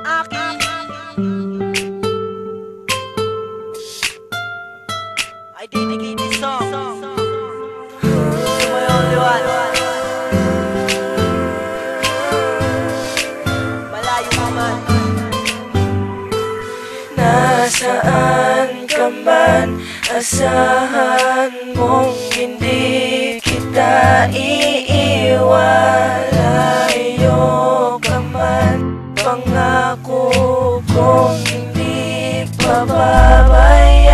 Akin I dedicate this song to my only one. Malayo ka man, nasaan ka man, asahan mong hindi kita iiwan. Layo ka man, pangako kong hindi pababayaan.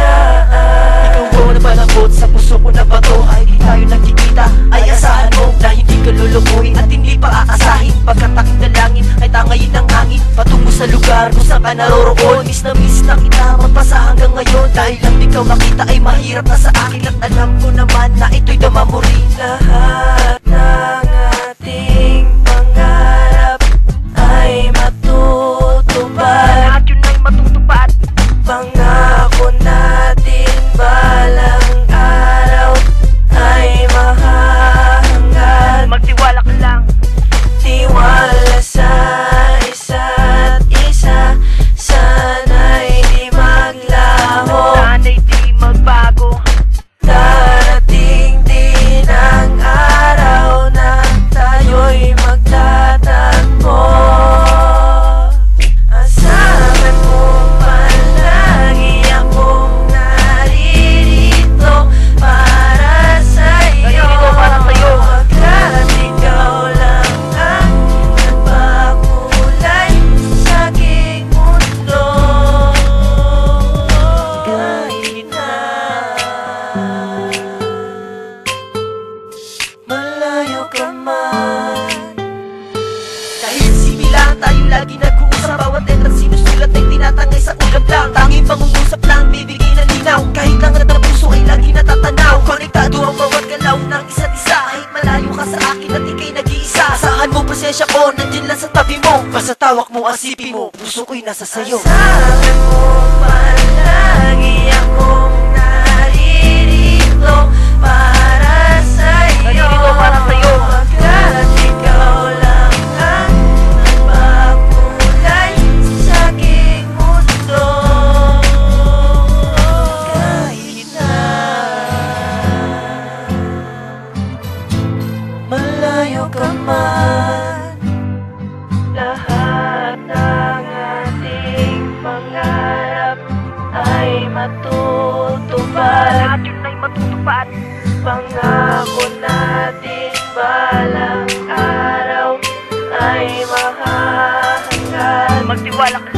ikaw na malambot sa puso ko na bato. Ay di tayo nagkikita, ay asahan mo na hindi ka lulukuhin at hindi pa aasahin. Pagkat aking dalangin ay tangayin ng hangin patungo sa lugar kung saan ka naroroon. Miss na kita magpasa hanggang ngayon. Dahil lang di ka makita ay mahirap na sa akin. At alam ko naman na ito'y damamuri. Lahat ng ating pangarap ay matutupad. Lahat yun ay matutupad. Pangako natin balang araw ay mahahangad. Magtiwala ka lang, Tiwala sa isa't isa, sana'y di maglaho. sana'y di magbago. Darating din ang araw na tayo'y magtatagpo. Asahan mo palagi akong naririto para sa'yo. Naririto para sa'yo. Pagkat ikaw lang ang nagpakulay sa aking mundo. Kahit na malayo ka man, Dahil sibilang tayo lagi nag-uusap. Bawat letra sinusulat ay tinatangay sa ulap lang. Tanging pangungusap lang, bibigay ng linaw. Kahit ang ng puso ay lagi natatanaw. Konektado ang bawat galaw ng isa't isa. Kahit malayo ka sa akin at ika'y nag-iisa. Asahan mo presensya ko, nandiyan lang sa tabi mo. Basta tawak mo, asipin mo, puso ko'y nasa sayo. asahan mo palagi akong naririto para sa'yo. Naririto para sa'yo. Pagkat ikaw lang ang nagpakulay sa aking mundo. Kahit na malayo ka man, lahat ng ating pangarap ay matutupad. Lahat yun ay matutupad. Pangako natin balang araw ay mahahangad. Magtiwala ka